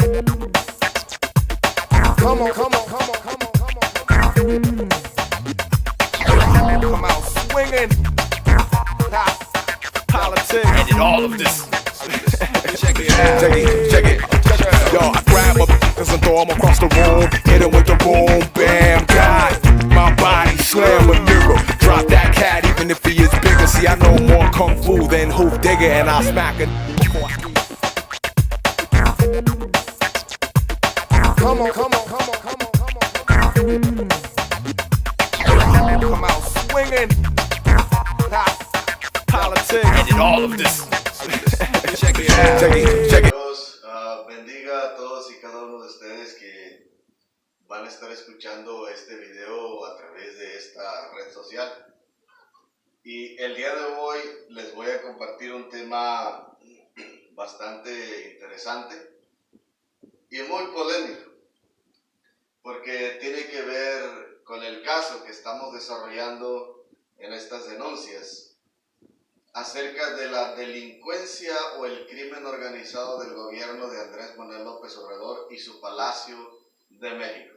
Come on, come on, come on, come on, come on. Come out swinging. Politics. And all of this. Check it out. Check it, check it. Yo, I grab a and throw him across the room. Hit him with the boom, bam, God. My body slam a mirror. Drop that cat even if he is bigger. See, I know more kung fu than Hoof Digger, and I'll smack it. Come on, come on, come on, come on, come on. Come out swinging. Politics. And all of this. Check it out. Check it, check it. Dios bendiga a todos y cada uno de ustedes que van a estar escuchando este video a través de esta red social. Y el día de hoy les voy a compartir un tema bastante interesante y muy polémico, porque tiene que ver con el caso que estamos desarrollando en estas denuncias acerca de la delincuencia o el crimen organizado del gobierno de Andrés Manuel López Obrador y su Palacio de México.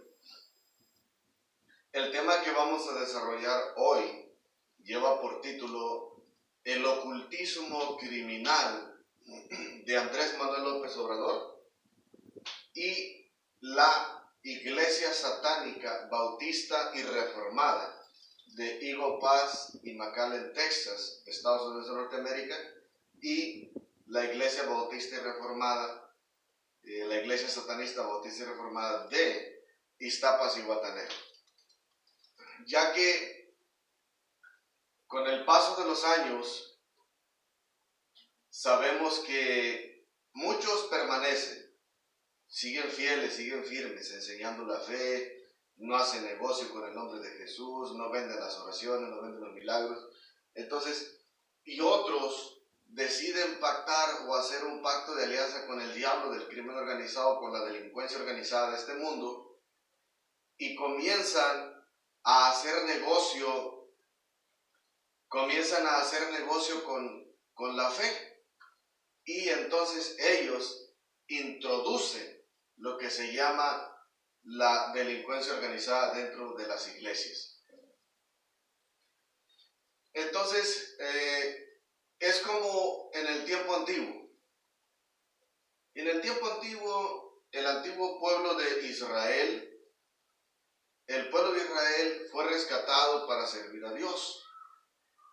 El tema que vamos a desarrollar hoy lleva por título El ocultismo criminal de Andrés Manuel López Obrador y la Iglesia Satánica Bautista y Reformada de Eagle Pass y McAllen, Texas, Estados Unidos de Norteamérica, y la Iglesia Bautista y Reformada, la Iglesia Satanista Bautista y Reformada de Iztapas y Guatanero. Ya que con el paso de los años sabemos que muchos permanecen, siguen fieles, siguen firmes, enseñando la fe, no hacen negocio con el nombre de Jesús, no venden las oraciones, no venden los milagros. Entonces, y otros deciden pactar o hacer un pacto de alianza con el diablo del crimen organizado, con la delincuencia organizada de este mundo, y comienzan a hacer negocio, con la fe. Y entonces ellos introducen lo que se llama la delincuencia organizada dentro de las iglesias. Entonces, es como en el tiempo antiguo. En el tiempo antiguo, el antiguo pueblo de Israel, el pueblo de Israel fue rescatado para servir a Dios.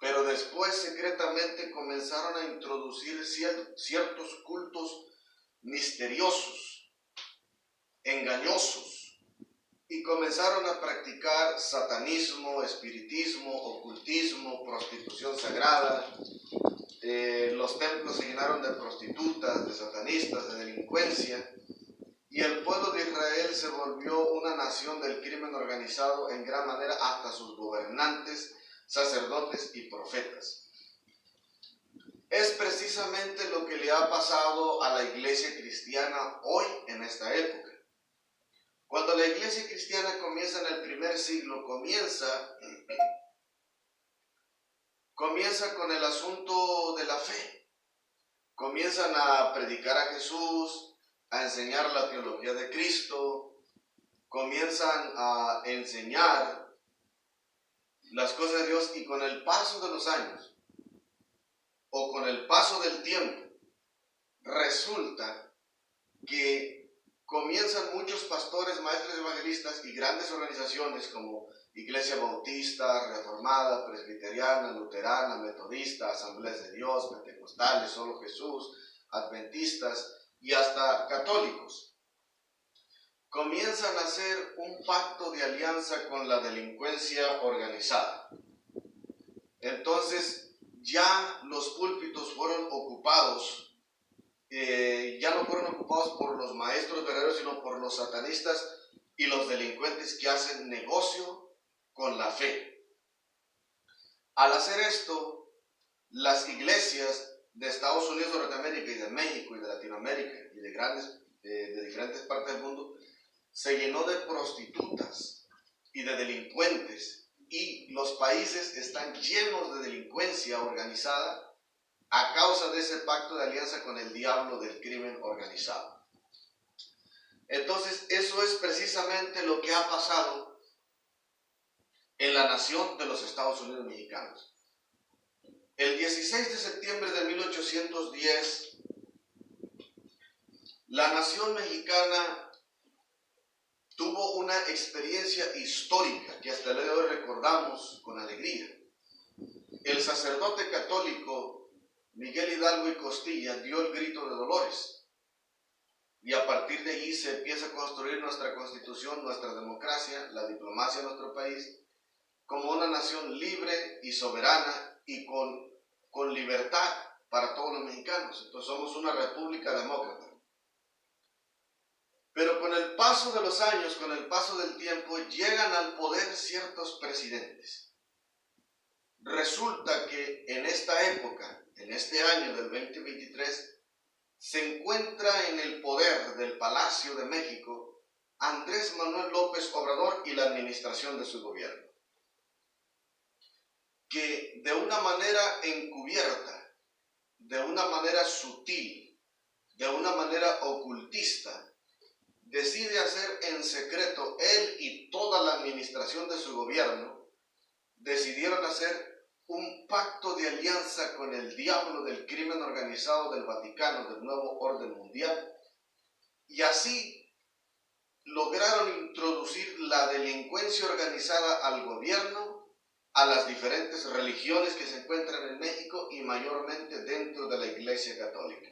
Pero después secretamente comenzaron a introducir ciertos cultos misteriosos, engañosos, y comenzaron a practicar satanismo, espiritismo, ocultismo, prostitución sagrada. Los templos se llenaron de prostitutas, de satanistas, de delincuencia, y el pueblo de Israel se volvió una nación del crimen organizado en gran manera, hasta sus gobernantes, sacerdotes y profetas. Es precisamente lo que le ha pasado a la iglesia cristiana hoy en esta época. Cuando la iglesia cristiana comienza en el primer siglo, comienza con el asunto de la fe. Comienzan a predicar a Jesús, a enseñar la teología de Cristo, comienzan a enseñar las cosas de Dios, y con el paso de los años, o con el paso del tiempo, resulta que comienzan muchos pastores, maestros evangelistas y grandes organizaciones como Iglesia Bautista, Reformada, Presbiteriana, Luterana, Metodista, Asambleas de Dios, Pentecostales, Solo Jesús, Adventistas y hasta católicos. Comienzan a hacer un pacto de alianza con la delincuencia organizada. Entonces ya los púlpitos fueron ocupados. Ya no fueron ocupados por los maestros verdaderos, sino por los satanistas y los delincuentes que hacen negocio con la fe. Al hacer esto, las iglesias de Estados Unidos, de Norteamérica y de México y de Latinoamérica y de diferentes partes del mundo, se llenó de prostitutas y de delincuentes, y los países están llenos de delincuencia organizada a causa de ese pacto de alianza con el diablo del crimen organizado. Entonces, eso es precisamente lo que ha pasado en la nación de los Estados Unidos mexicanos. El 16 de septiembre de 1810, la nación mexicana tuvo una experiencia histórica que hasta el día de hoy recordamos con alegría. El sacerdote católico Miguel Hidalgo y Costilla dio el grito de dolores. Y a partir de allí se empieza a construir nuestra constitución, nuestra democracia, la diplomacia de nuestro país, como una nación libre y soberana y con libertad para todos los mexicanos. Entonces somos una república demócrata. Pero con el paso de los años, con el paso del tiempo, llegan al poder ciertos presidentes. Resulta que en esta época, en este año del 2023, se encuentra en el poder del Palacio de México Andrés Manuel López Obrador y la administración de su gobierno, que de una manera encubierta, de una manera sutil, de una manera ocultista, decide hacer en secreto, él y toda la administración de su gobierno, decidieron hacer un pacto de alianza con el diablo del crimen organizado del Vaticano, del nuevo orden mundial, y así lograron introducir la delincuencia organizada al gobierno, a las diferentes religiones que se encuentran en México y mayormente dentro de la Iglesia Católica.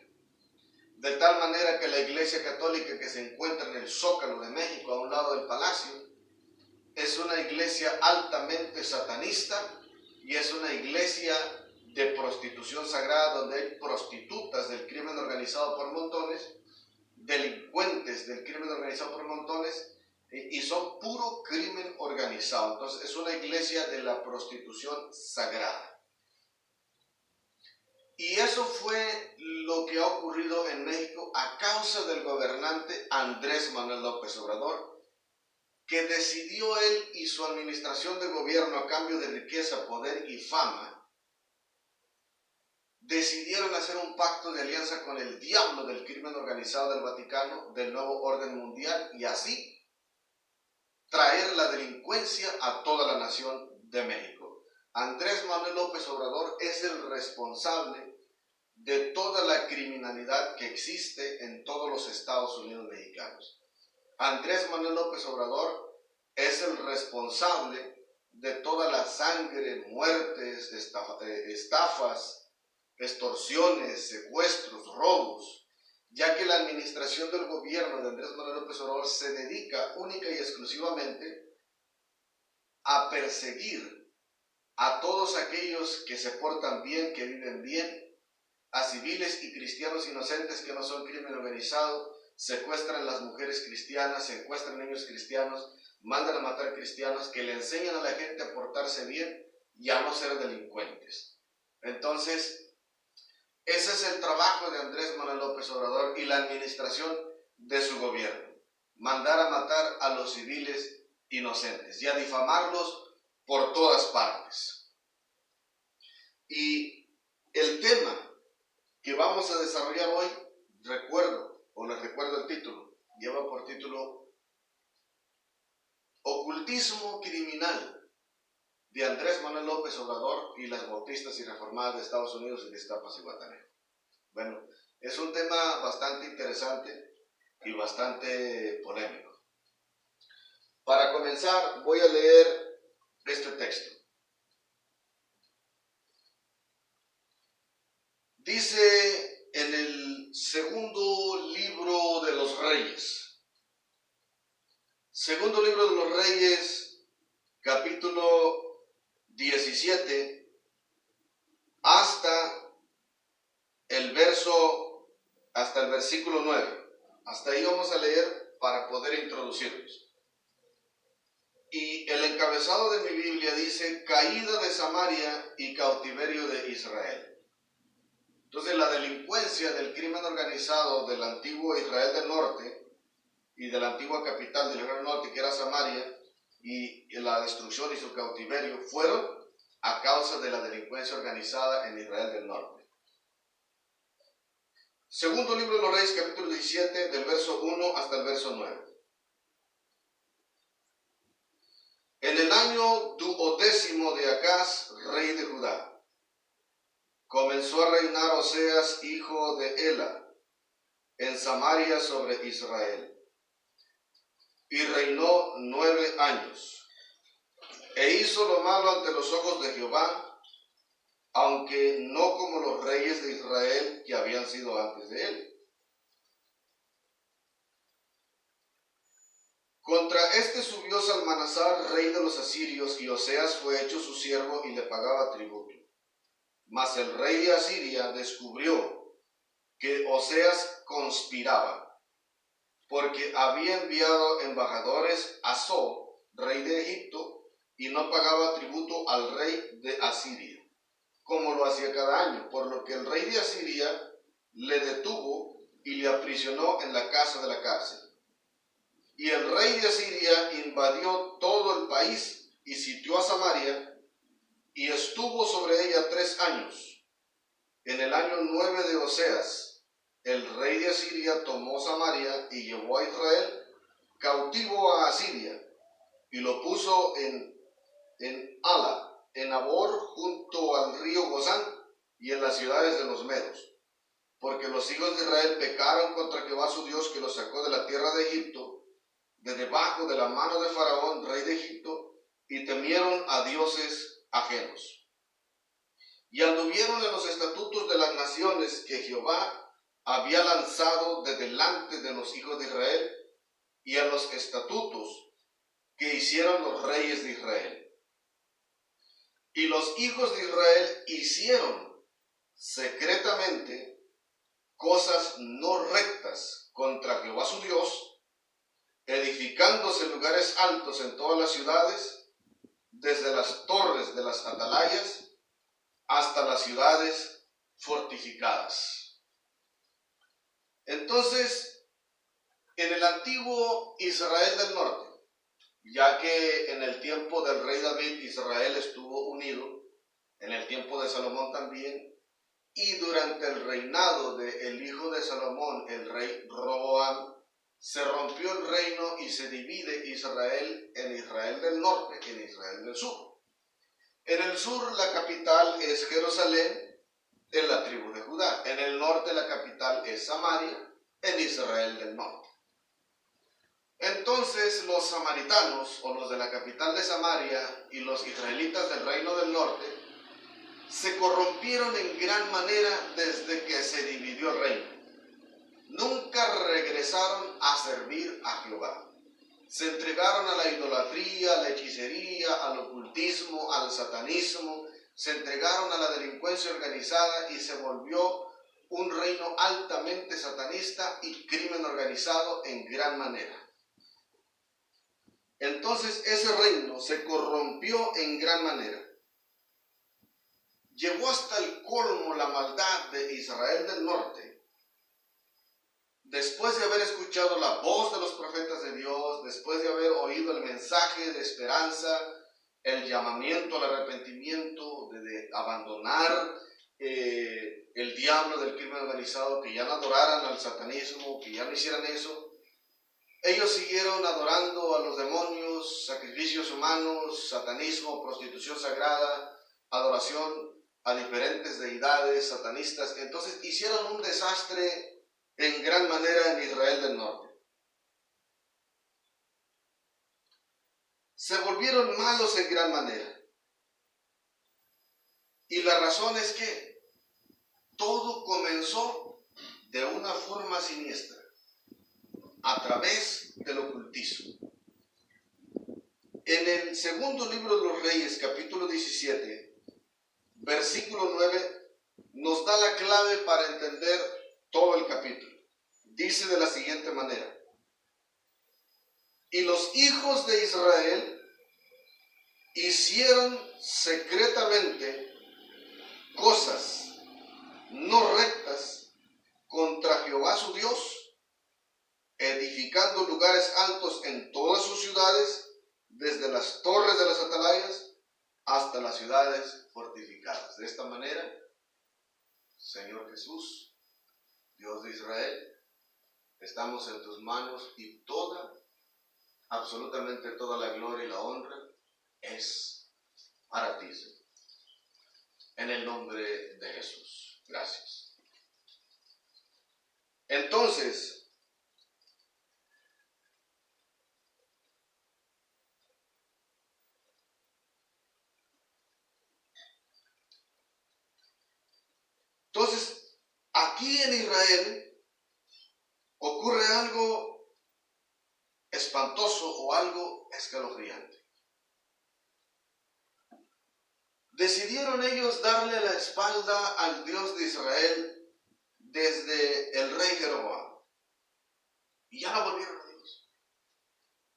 De tal manera que la Iglesia Católica que se encuentra en el Zócalo de México, a un lado del Palacio, es una iglesia altamente satanista y es una iglesia de prostitución sagrada donde hay prostitutas del crimen organizado por montones, delincuentes del crimen organizado por montones, y son puro crimen organizado. Entonces es una iglesia de la prostitución sagrada. Y eso fue lo que ha ocurrido en México a causa del gobernante Andrés Manuel López Obrador, que decidió él y su administración de gobierno a cambio de riqueza, poder y fama, decidieron hacer un pacto de alianza con el diablo del crimen organizado del Vaticano, del nuevo orden mundial, y así traer la delincuencia a toda la nación de México. Andrés Manuel López Obrador es el responsable de toda la criminalidad que existe en todos los Estados Unidos mexicanos. Andrés Manuel López Obrador es el responsable de toda la sangre, muertes, estafas, extorsiones, secuestros, robos, ya que la administración del gobierno de Andrés Manuel López Obrador se dedica única y exclusivamente a perseguir a todos aquellos que se portan bien, que viven bien, a civiles y cristianos inocentes que no son crimen organizado, secuestran las mujeres cristianas, secuestran niños cristianos, mandan a matar cristianos, que le enseñan a la gente a portarse bien y a no ser delincuentes. Entonces, ese es el trabajo de Andrés Manuel López Obrador y la administración de su gobierno. Mandar a matar a los civiles inocentes y a difamarlos por todas partes. Y el tema que vamos a desarrollar hoy, les recuerdo el título, lleva por título Ocultismo criminal de Andrés Manuel López Obrador y las bautistas y reformadas de Estados Unidos y de Iztapas y Guatanejo. Bueno, es un tema bastante interesante y bastante polémico. Para comenzar, voy a leer este texto. Dice en el segundo libro de los Reyes, capítulo 17, hasta el versículo 9. Hasta ahí vamos a leer para poder introducirnos. Y el encabezado de mi Biblia dice: caída de Samaria y cautiverio de Israel. Entonces la delincuencia del crimen organizado del antiguo Israel del Norte y de la antigua capital del Israel del Norte, que era Samaria, y la destrucción y su cautiverio fueron a causa de la delincuencia organizada en Israel del Norte. Segundo libro de los Reyes, capítulo 17, del verso 1 hasta el verso 9. En el año 12º de Acaz, rey de Judá, comenzó a reinar Oseas, hijo de Ela, en Samaria sobre Israel. Y reinó 9 años. E hizo lo malo ante los ojos de Jehová, aunque no como los reyes de Israel que habían sido antes de él. Contra este subió Salmanasar, rey de los asirios, y Oseas fue hecho su siervo y le pagaba tributo. Mas el rey de Asiria descubrió que Oseas conspiraba, porque había enviado embajadores a So, rey de Egipto, y no pagaba tributo al rey de Asiria, como lo hacía cada año, por lo que el rey de Asiria le detuvo y le aprisionó en la casa de la cárcel. Y el rey de Asiria invadió todo el país y sitió a Samaria, y estuvo sobre ella 3 años. En el año 9 de Oseas, el rey de Asiria tomó Samaria y llevó a Israel cautivo a Asiria, y lo puso en Ala, en Abor, junto al río Gozán, y en las ciudades de los medos. Porque los hijos de Israel pecaron contra Jehová su Dios, que los sacó de la tierra de Egipto, de debajo de la mano de Faraón, rey de Egipto, y temieron a dioses ajenos. Y anduvieron en los estatutos de las naciones que Jehová había lanzado de delante de los hijos de Israel, y en los estatutos que hicieron los reyes de Israel. Y los hijos de Israel hicieron secretamente cosas no rectas contra Jehová su Dios, edificándose lugares altos en todas las ciudades, desde las torres de las atalayas hasta las ciudades fortificadas. Entonces, en el antiguo Israel del norte, ya que en el tiempo del rey David Israel estuvo unido, en el tiempo de Salomón también, y durante el reinado del hijo de Salomón, el rey Roboam, se rompió el reino y se divide Israel en Israel del norte y en Israel del sur. En el sur la capital es Jerusalén, en la tribu de Judá. En el norte la capital es Samaria, en Israel del norte. Entonces los samaritanos, o los de la capital de Samaria, y los israelitas del reino del norte, se corrompieron en gran manera desde que se dividió el reino. Nunca regresaron a servir a Jehová. Se entregaron a la idolatría, a la hechicería, al ocultismo, al satanismo, se entregaron a la delincuencia organizada y se volvió un reino altamente satanista y crimen organizado en gran manera. Entonces ese reino se corrompió en gran manera. Llegó hasta el colmo la maldad de Israel del norte. Después de haber escuchado la voz de los profetas de Dios, después de haber oído el mensaje de esperanza, el llamamiento al arrepentimiento, de abandonar el diablo del crimen organizado, que ya no adoraran al satanismo, que ya no hicieran eso, ellos siguieron adorando a los demonios, sacrificios humanos, satanismo, prostitución sagrada, adoración a diferentes deidades satanistas. Entonces hicieron un desastre en gran manera en Israel del norte. Se volvieron malos en gran manera. Y la razón es que todo comenzó de una forma siniestra, a través del ocultismo. En el segundo libro de los Reyes, capítulo 17, versículo 9, nos da la clave para entender todo el capítulo. Dice de la siguiente manera: y los hijos de Israel hicieron secretamente cosas no rectas contra Jehová su Dios, edificando lugares altos en todas sus ciudades, desde las torres de las atalayas hasta las ciudades fortificadas. De esta manera, Señor Jesús, Dios de Israel, estamos en tus manos y absolutamente toda la gloria y la honra es para ti, Señor. En el nombre de Jesús. Gracias. Entonces, aquí en Israel ocurre algo espantoso o algo escalofriante. Decidieron ellos darle la espalda al Dios de Israel desde el rey Jeroboam. Y ya no volvieron a Dios.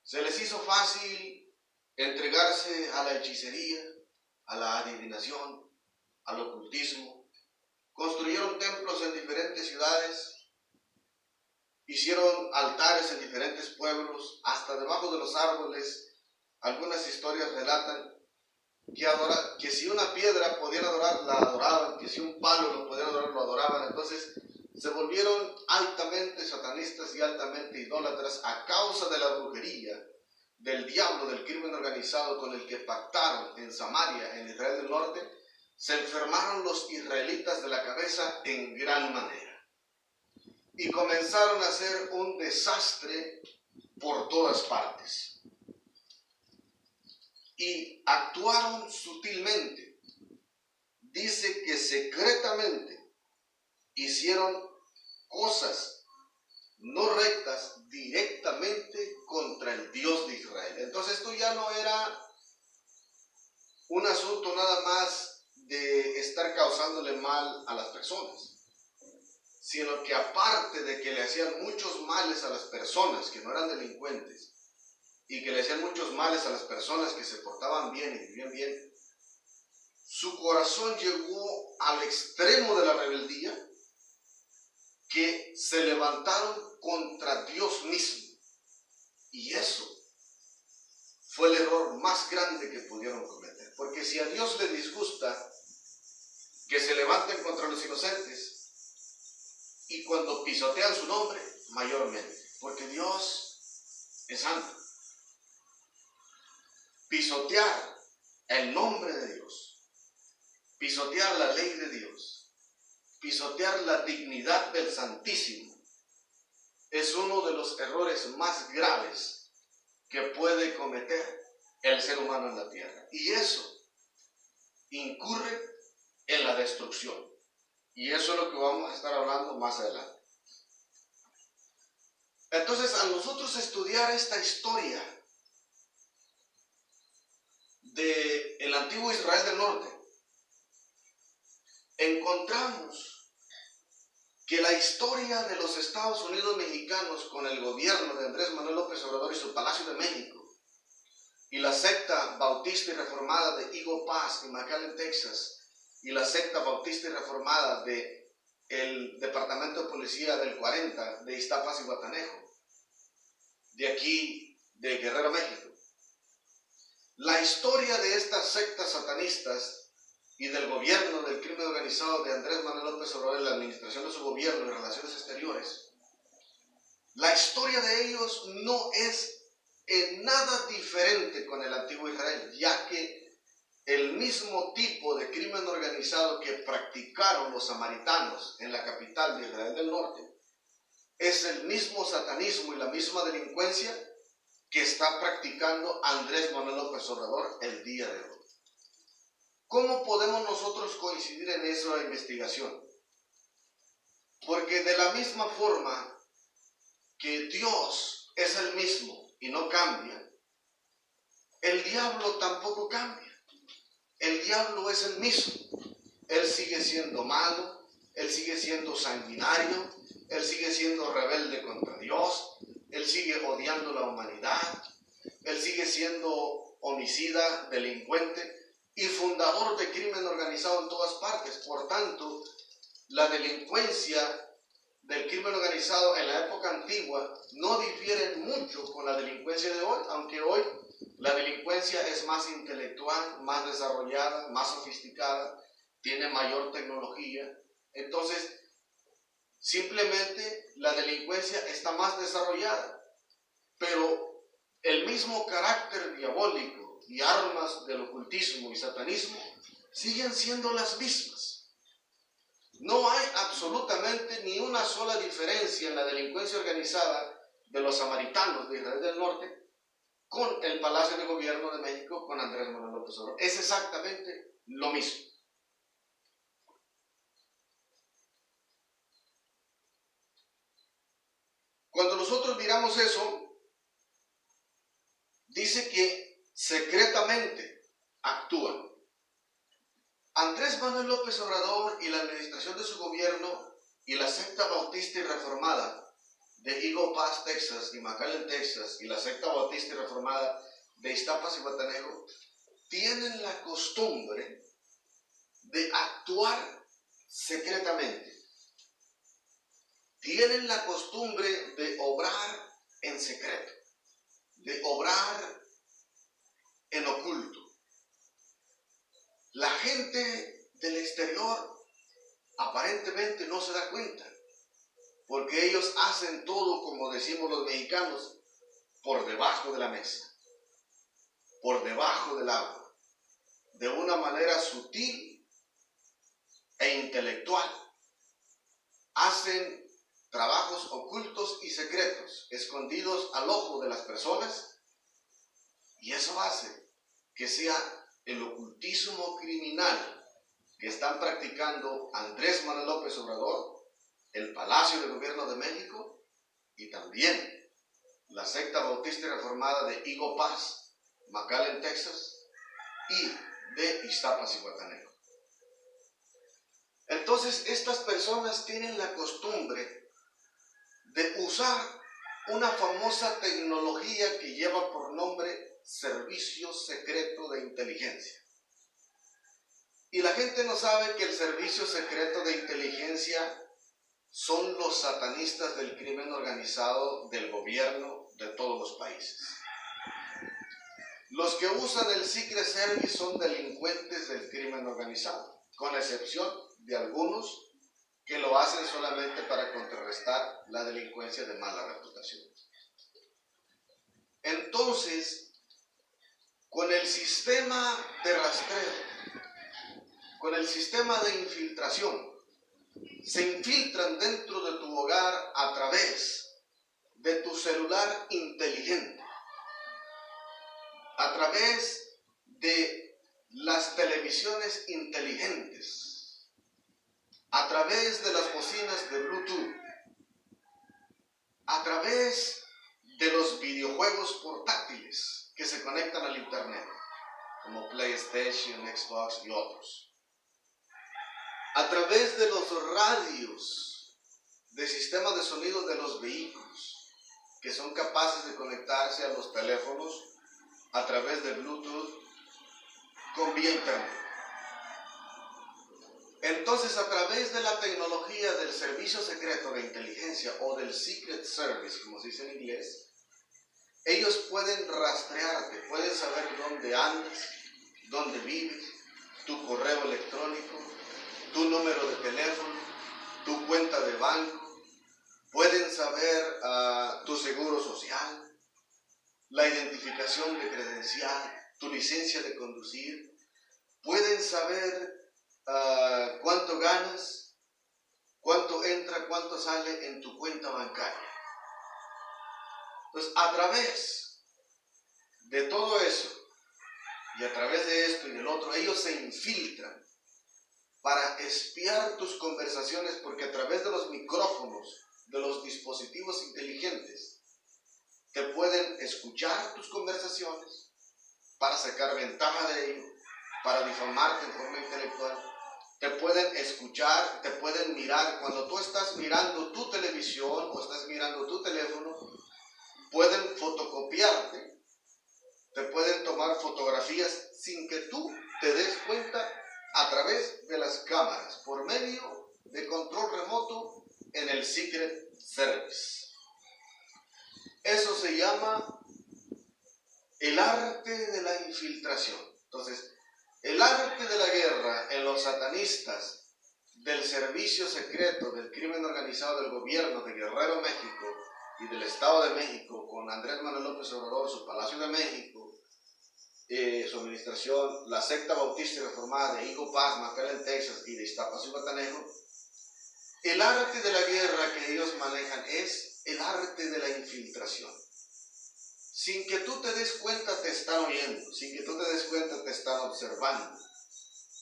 Se les hizo fácil entregarse a la hechicería, a la adivinación, al ocultismo. Construyeron templos en diferentes ciudades. Hicieron altares en diferentes pueblos, hasta debajo de los árboles. Algunas historias relatan que si una piedra podían adorar, la adoraban, que si un palo lo podían adorar, lo adoraban. Entonces se volvieron altamente satanistas y altamente idólatras a causa de la brujería, del diablo, del crimen organizado con el que pactaron en Samaria, en Israel del Norte. Se enfermaron los israelitas de la cabeza en gran manera y comenzaron a hacer un desastre por todas partes. Y actuaron sutilmente. Dice que secretamente hicieron cosas no rectas directamente contra el Dios de Israel. Entonces esto ya no era un asunto nada más de estar causándole mal a las personas, sino que aparte de que le hacían muchos males a las personas que no eran delincuentes, y que le hacían muchos males a las personas que se portaban bien y vivían bien, su corazón llegó al extremo de la rebeldía, que se levantaron contra Dios mismo. Y eso fue el error más grande que pudieron cometer. Porque si a Dios le disgusta que se levanten contra los inocentes, y cuando pisotean su nombre, mayormente, porque Dios es santo. Pisotear el nombre de Dios, pisotear la ley de Dios, pisotear la dignidad del Santísimo, es uno de los errores más graves que puede cometer el ser humano en la tierra. Y eso incurre en la destrucción. Y eso es lo que vamos a estar hablando más adelante. Entonces, al nosotros estudiar esta historia del antiguo Israel del Norte, encontramos que la historia de los Estados Unidos mexicanos con el gobierno de Andrés Manuel López Obrador y su Palacio de México, y la secta bautista y reformada de Eagle Pass en McAllen, Texas, y la secta bautista y reformada del Departamento de Policía del 40 de Iztapas y Guatanejo, de aquí de Guerrero, México. La historia de estas sectas satanistas y del gobierno del crimen organizado de Andrés Manuel López Obrador y la administración de su gobierno y relaciones exteriores, la historia de ellos no es en nada diferente con el antiguo Israel, ya que el mismo tipo de crimen organizado que practicaron los samaritanos en la capital de Israel del Norte es el mismo satanismo y la misma delincuencia que está practicando Andrés Manuel López Obrador el día de hoy. ¿Cómo podemos nosotros coincidir en esa investigación? Porque de la misma forma que Dios es el mismo y no cambia, el diablo tampoco cambia. El diablo es el mismo. Él sigue siendo malo, él sigue siendo sanguinario, él sigue siendo rebelde contra Dios, él sigue odiando la humanidad, él sigue siendo homicida, delincuente y fundador de crimen organizado en todas partes. Por tanto, la delincuencia del crimen organizado en la época antigua no difiere mucho con la delincuencia de hoy, aunque hoy la delincuencia es más intelectual, más desarrollada, más sofisticada, tiene mayor tecnología. Entonces, Simplemente la delincuencia está más desarrollada, pero el mismo carácter diabólico y armas del ocultismo y satanismo siguen siendo las mismas. No hay absolutamente ni una sola diferencia en la delincuencia organizada de los samaritanos de Israel del Norte con el Palacio de Gobierno de México, con Andrés Manuel López Obrador. Es exactamente lo mismo. Cuando nosotros miramos eso, dice que secretamente actúan. Andrés Manuel López Obrador y la administración de su gobierno y la secta bautista y reformada de Eagle Pass, Texas y McAllen, Texas, y la secta bautista y reformada de Iztapas y Guatanejo tienen la costumbre de actuar secretamente. Tienen la costumbre de obrar en secreto, de obrar en oculto. La gente del exterior aparentemente no se da cuenta, porque ellos hacen todo, como decimos los mexicanos, por debajo de la mesa, por debajo del agua, de una manera sutil e intelectual. Hacen trabajos ocultos y secretos, escondidos al ojo de las personas, y eso hace que sea el ocultismo criminal que están practicando Andrés Manuel López Obrador, el Palacio de Gobierno de México y también la secta bautista y reformada de Eagle Pass, McAllen, Texas, y de Iztapas y Guatanejo. Entonces, estas personas tienen la costumbre de usar una famosa tecnología que lleva por nombre Servicio Secreto de Inteligencia. Y la gente no sabe que el Servicio Secreto de Inteligencia son los satanistas del crimen organizado del gobierno de todos los países. Los que usan el Secret Service son delincuentes del crimen organizado, con excepción de algunos que lo hacen solamente para contrarrestar la delincuencia de mala reputación. Entonces, con el sistema de rastreo, con el sistema de infiltración, se infiltran dentro de tu hogar a través de tu celular inteligente, a través de las televisiones inteligentes, a través de las bocinas de Bluetooth, a través de los videojuegos portátiles que se conectan al internet, como PlayStation, Xbox y otros, a través de los radios de sistemas de sonido de los vehículos que son capaces de conectarse a los teléfonos a través de Bluetooth con vía internet. Entonces, a través de la tecnología del Servicio Secreto de Inteligencia o del Secret Service, como se dice en inglés, ellos pueden rastrearte, pueden saber dónde andas, dónde vives, tu correo electrónico, tu número de teléfono, tu cuenta de banco, pueden saber tu seguro social, la identificación de credencial, tu licencia de conducir, pueden saber cuánto ganas, cuánto entra, cuánto sale en tu cuenta bancaria. Entonces, a través de todo eso, y a través de esto y del otro, ellos se infiltran para espiar tus conversaciones, porque a través de los micrófonos, de los dispositivos inteligentes, te pueden escuchar tus conversaciones para sacar ventaja de ello, para difamarte en forma intelectual. Te pueden escuchar, te pueden mirar. Cuando tú estás mirando tu televisión o estás mirando tu teléfono, pueden fotocopiarte, te pueden tomar fotografías sin que tú te des cuenta a través de las cámaras, por medio de control remoto en el Secret Service. Eso se llama el arte de la infiltración. Entonces, el arte de la guerra en los satanistas del servicio secreto del crimen organizado del gobierno de Guerrero, México, y del Estado de México, con Andrés Manuel López Obrador, su Palacio de México, su administración, la secta bautista y reformada de Eagle Pass, McAllen, Texas, y de Iztapas y Guatanejo, el arte de la guerra que ellos manejan es el arte de la infiltración. Sin que tú te des cuenta te están oyendo, sin que tú te des cuenta te están observando.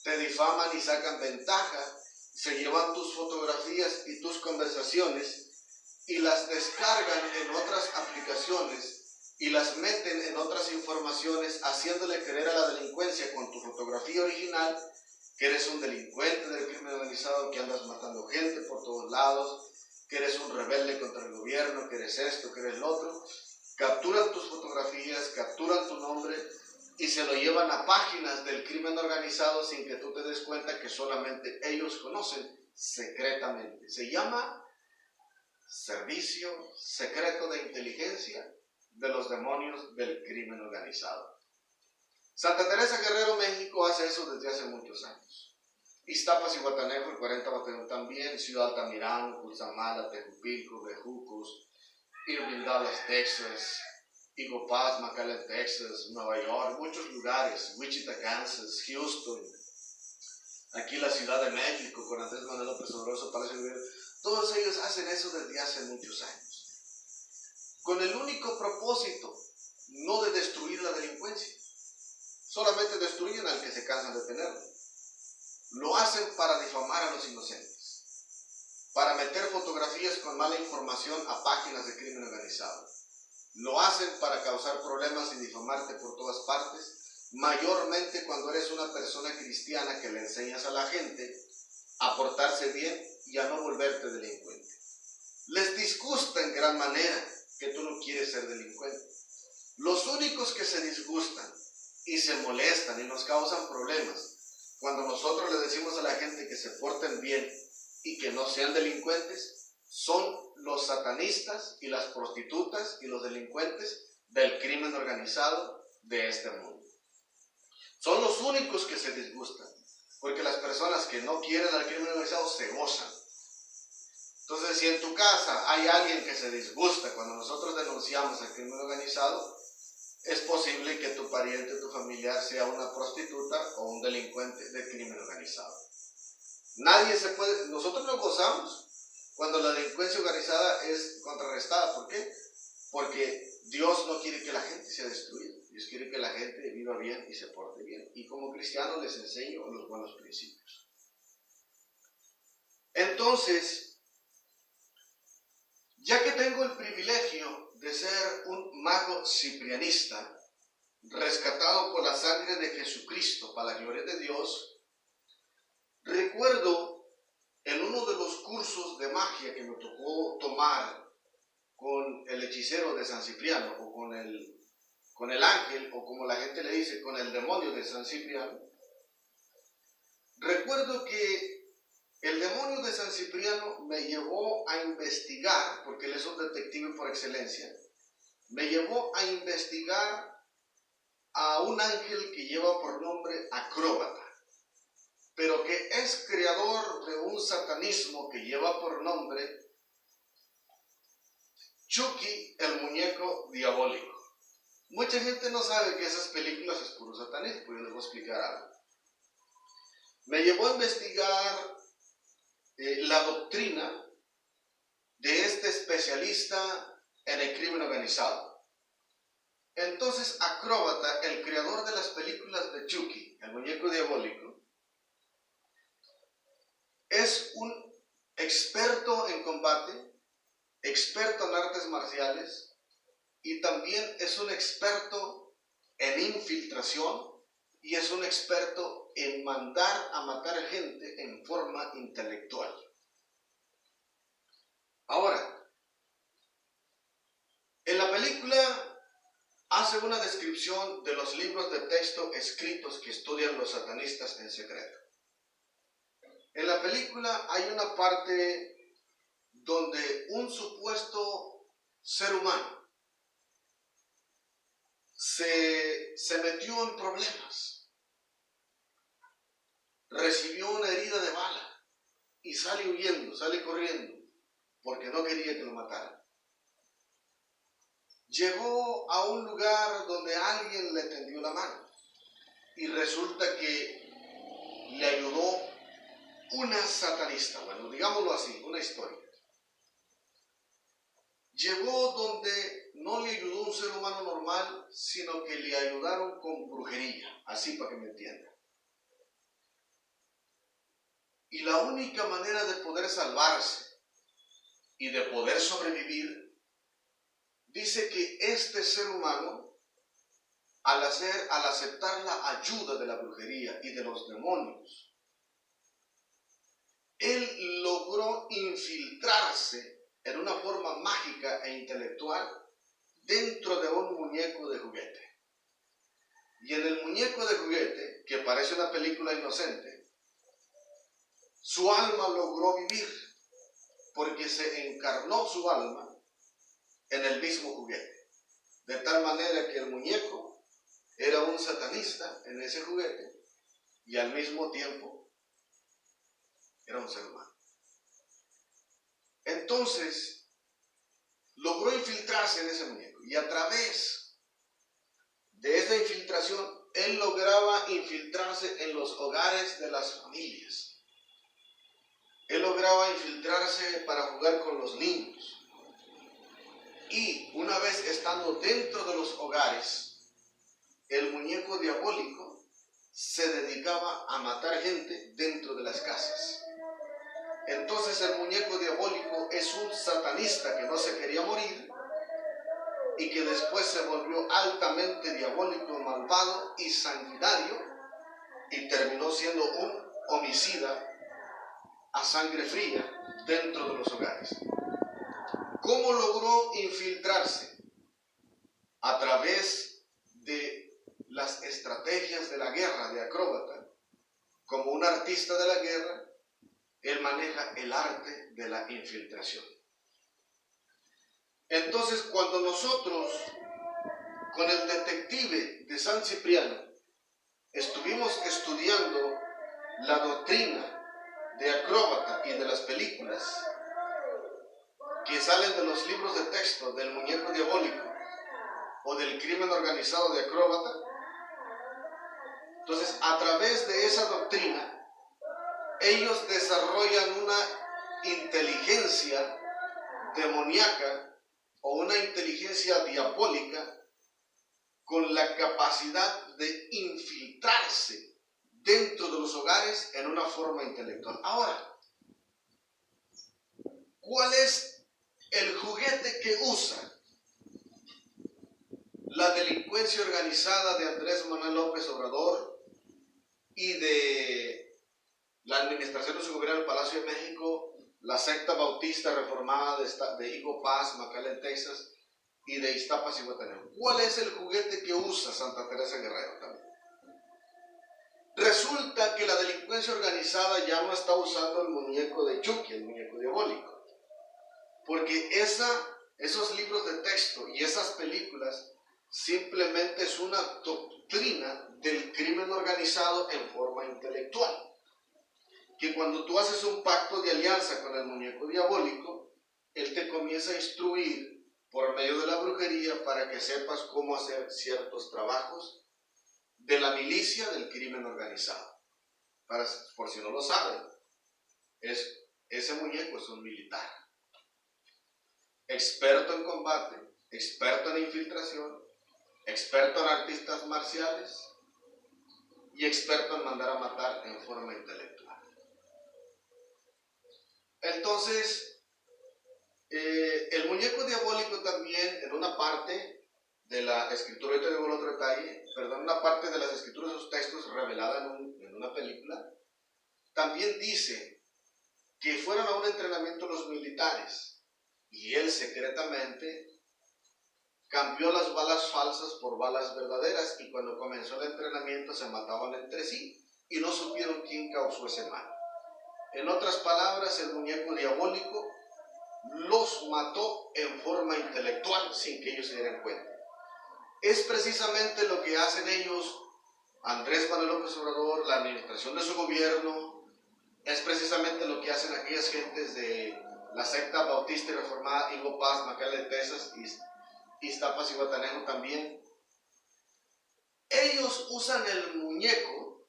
Te difaman y sacan ventaja, se llevan tus fotografías y tus conversaciones y las descargan en otras aplicaciones y las meten en otras informaciones, haciéndole creer a la delincuencia con tu fotografía original que eres un delincuente del crimen organizado, que andas matando gente por todos lados, que eres un rebelde contra el gobierno, que eres esto, que eres lo otro. Capturan tus fotografías, capturan tu nombre y se lo llevan a páginas del crimen organizado sin que tú te des cuenta que solamente ellos conocen secretamente. Se llama Servicio Secreto de Inteligencia de los Demonios del Crimen Organizado. Santa Teresa Guerrero, México, hace eso desde hace muchos años. Iztapas y Guatanejo, el 40 Batallón también, Ciudad Altamirano, Cutzamala, Tejupilco, Bejucos, Irving, Dallas, Texas, Eagle Pass, McAllen, Texas, Nueva York, muchos lugares, Wichita, Kansas, Houston, aquí la Ciudad de México, con Andrés Manuel López Obrador, su Palacio de Gobierno. Todos ellos hacen eso desde hace muchos años, con el único propósito, no de destruir la delincuencia. Solamente destruyen al que se cansan de tenerlo. Lo hacen para difamar a los inocentes, para meter fotografías con mala información a páginas de crimen organizado. Lo hacen para causar problemas y difamarte por todas partes, mayormente cuando eres una persona cristiana que le enseñas a la gente a portarse bien y a no volverte delincuente. Les disgusta en gran manera que tú no quieres ser delincuente. Los únicos que se disgustan y se molestan y nos causan problemas cuando nosotros le decimos a la gente que se porten bien y que no sean delincuentes son los satanistas y las prostitutas y los delincuentes del crimen organizado de este mundo. Son los únicos que se disgustan, porque las personas que no quieren al crimen organizado se gozan. Entonces, si en tu casa hay alguien que se disgusta cuando nosotros denunciamos al crimen organizado, es posible que tu pariente, tu familiar sea una prostituta o un delincuente del crimen organizado. Nosotros nos gozamos cuando la delincuencia organizada es contrarrestada. ¿Por qué? Porque Dios no quiere que la gente sea destruida. Dios quiere que la gente viva bien y se porte bien. Y como cristiano les enseño los buenos principios. Entonces, ya que tengo el privilegio de ser un mago ciprianista, rescatado por la sangre de Jesucristo para la gloria de Dios, recuerdo en uno de los cursos de magia que me tocó tomar con el hechicero de San Cipriano, o con el ángel, o como la gente le dice, con el demonio de San Cipriano, recuerdo que el demonio de San Cipriano me llevó a investigar, porque él es un detective por excelencia, me llevó a investigar a un ángel que lleva por nombre Acróbata, pero que es creador de un satanismo que lleva por nombre Chucky, el muñeco diabólico. Mucha gente no sabe que esas películas es puro satanismo, yo les voy a explicar algo. Me llevó a investigar la doctrina de este especialista en el crimen organizado. Entonces, Acróbata, el creador de las películas de Chucky, el muñeco diabólico, es un experto en combate, experto en artes marciales y también es un experto en infiltración y es un experto en mandar a matar gente en forma intelectual. Ahora, en la película hace una descripción de los libros de texto escritos que estudian los satanistas en secreto. En la película hay una parte donde un supuesto ser humano se metió en problemas, recibió una herida de bala y sale huyendo, sale corriendo, porque no quería que lo mataran. Llegó a un lugar donde alguien le tendió la mano y resulta que le ayudó una satanista, bueno, digámoslo así, una historia. Llegó donde no le ayudó un ser humano normal, sino que le ayudaron con brujería, así para que me entiendan. Y la única manera de poder salvarse y de poder sobrevivir, dice que este ser humano, al aceptar la ayuda de la brujería y de los demonios, él logró infiltrarse en una forma mágica e intelectual dentro de un muñeco de juguete. Y en el muñeco de juguete, que parece una película inocente, su alma logró vivir, porque se encarnó su alma en el mismo juguete. De tal manera que el muñeco era un satanista en ese juguete y al mismo tiempo era un ser humano. Entonces, logró infiltrarse en ese muñeco y a través de esa infiltración, él lograba infiltrarse en los hogares de las familias. Él lograba infiltrarse para jugar con los niños. Y una vez estando dentro de los hogares, el muñeco diabólico se dedicaba a matar gente dentro de las casas. Entonces el muñeco diabólico es un satanista que no se quería morir y que después se volvió altamente diabólico, malvado y sanguinario y terminó siendo un homicida a sangre fría dentro de los hogares. ¿Cómo logró infiltrarse? A través de las estrategias de la guerra de acróbata. Como un artista de la guerra, él maneja el arte de la infiltración. Entonces, cuando nosotros, con el detective de San Cipriano, estuvimos estudiando la doctrina de acróbata y de las películas que salen de los libros de texto del muñeco diabólico o del crimen organizado de acróbata, entonces a través de esa doctrina ellos desarrollan una inteligencia demoníaca o una inteligencia diabólica con la capacidad de infiltrarse dentro de los hogares en una forma intelectual. Ahora, ¿cuál es el juguete que usa la delincuencia organizada de Andrés Manuel López Obrador y de la administración de su gobierno del Palacio de México, la secta bautista reformada de Higo Paz, McAllen, Texas, y de Iztapas y Guatemala? ¿Cuál es el juguete que usa Santa Teresa Guerrero también? Resulta que la delincuencia organizada ya no está usando el muñeco de Chucky, el muñeco diabólico, porque esos libros de texto y esas películas simplemente es una doctrina del crimen organizado en forma intelectual. Que cuando tú haces un pacto de alianza con el muñeco diabólico, él te comienza a instruir por medio de la brujería para que sepas cómo hacer ciertos trabajos de la milicia del crimen organizado. Por si no lo saben, ese muñeco es un militar, experto en combate, experto en infiltración, experto en artistas marciales y experto en mandar a matar en forma intelectual. Entonces, el muñeco diabólico también, en una parte de la escritura, ahorita digo el otro detalle, una parte de las escrituras de sus textos revelada en una película, también dice que fueron a un entrenamiento los militares y él secretamente cambió las balas falsas por balas verdaderas y cuando comenzó el entrenamiento se mataban entre sí y no supieron quién causó ese mal. En otras palabras, el muñeco diabólico los mató en forma intelectual sin que ellos se dieran cuenta. Es precisamente lo que hacen ellos, Andrés Manuel López Obrador, la administración de su gobierno, es precisamente lo que hacen aquellas gentes de la secta bautista y reformada, Ivo Paz, McAllen de Texas, Iztapas y Guatanejo también. Ellos usan el muñeco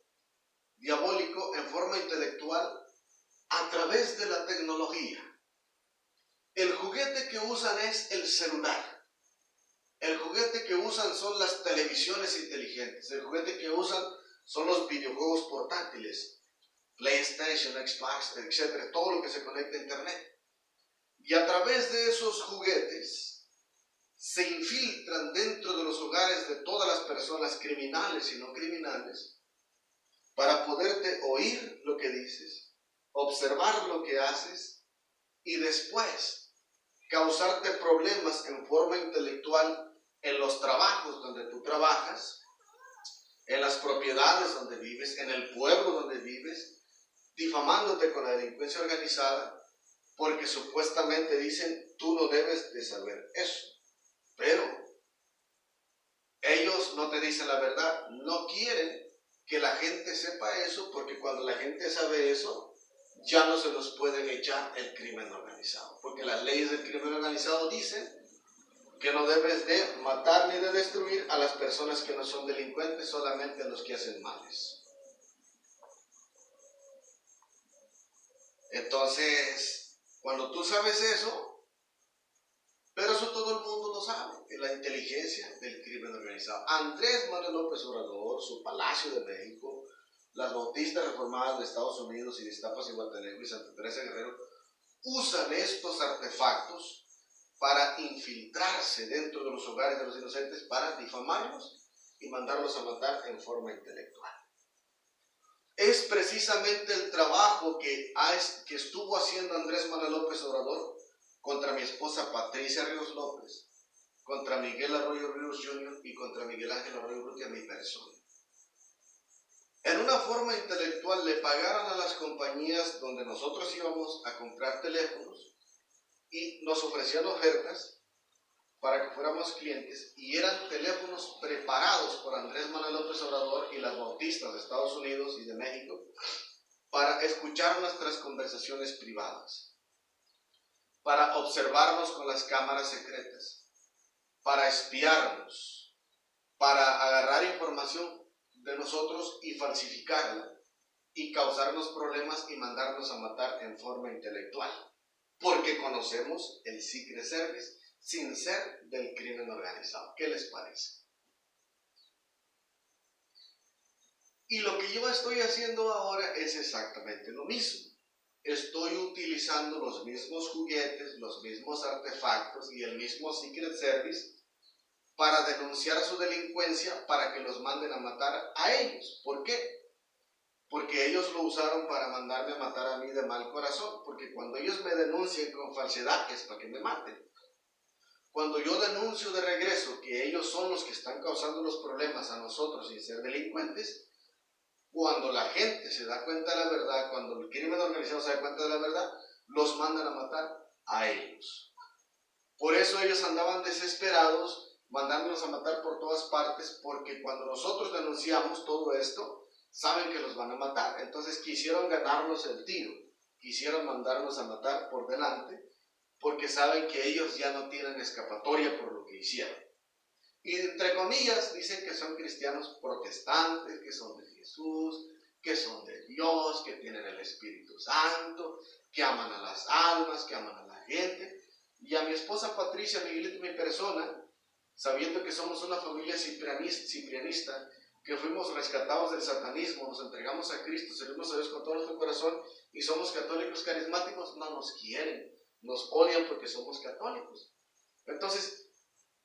diabólico en forma intelectual a través de la tecnología. El juguete que usan es el celular. El juguete que usan son las televisiones inteligentes. El juguete que usan son los videojuegos portátiles, PlayStation, Xbox, etc. Todo lo que se conecta a Internet. Y a través de esos juguetes se infiltran dentro de los hogares de todas las personas, criminales y no criminales, para poderte oír lo que dices, observar lo que haces y después causarte problemas en forma intelectual en los trabajos donde tú trabajas, en las propiedades donde vives, en el pueblo donde vives, difamándote con la delincuencia organizada, porque supuestamente dicen, tú no debes de saber eso. Pero ellos no te dicen la verdad, no quieren que la gente sepa eso, porque cuando la gente sabe eso, ya no se los pueden echar el crimen organizado. Porque las leyes del crimen organizado dicen que no debes de matar ni de destruir a las personas que no son delincuentes, solamente a los que hacen males. Entonces, cuando tú sabes eso, pero eso todo el mundo lo sabe, es la inteligencia del crimen organizado. Andrés Manuel López Obrador, su Palacio de México, las bautistas reformadas de Estados Unidos y de Iztapas y Guatanejo y Santa Teresa de Guerrero, usan estos artefactos para infiltrarse dentro de los hogares de los inocentes, para difamarlos y mandarlos a matar en forma intelectual. Es precisamente el trabajo que estuvo haciendo Andrés Manuel López Obrador contra mi esposa Patricia Ríos López, contra Miguel Arroyo Ríos Jr. y contra Miguel Ángel Arroyo Urrutia, mi persona. En una forma intelectual le pagaron a las compañías donde nosotros íbamos a comprar teléfonos y nos ofrecían ofertas para que fuéramos clientes, y eran teléfonos preparados por Andrés Manuel López Obrador y las bautistas de Estados Unidos y de México para escuchar nuestras conversaciones privadas, para observarnos con las cámaras secretas, para espiarnos, para agarrar información de nosotros y falsificarla y causarnos problemas y mandarnos a matar en forma intelectual, porque conocemos el Secret Service sin ser del crimen organizado. ¿Qué les parece? Y lo que yo estoy haciendo ahora es exactamente lo mismo. Estoy utilizando los mismos juguetes, los mismos artefactos y el mismo Secret Service para denunciar su delincuencia, para que los manden a matar a ellos. ¿Por qué? Porque ellos lo usaron para mandarme a matar a mí de mal corazón, porque cuando ellos me denuncian con falsedad es para que me maten. Cuando yo denuncio de regreso que ellos son los que están causando los problemas a nosotros sin ser delincuentes, cuando la gente se da cuenta de la verdad, cuando el crimen organizado se da cuenta de la verdad, los mandan a matar a ellos. Por eso ellos andaban desesperados, mandándolos a matar por todas partes, porque cuando nosotros denunciamos todo esto, saben que los van a matar. Entonces quisieron ganarnos el tiro, quisieron mandarnos a matar por delante, porque saben que ellos ya no tienen escapatoria por lo que hicieron. Y entre comillas dicen que son cristianos protestantes, que son de Jesús, que son de Dios, que tienen el Espíritu Santo, que aman a las almas, que aman a la gente. Y a mi esposa Patricia, Miguelito y mi persona, sabiendo que somos una familia ciprianista, que fuimos rescatados del satanismo, nos entregamos a Cristo, servimos a Dios con todo nuestro corazón y somos católicos carismáticos, no nos quieren. Nos odian porque somos católicos. Entonces,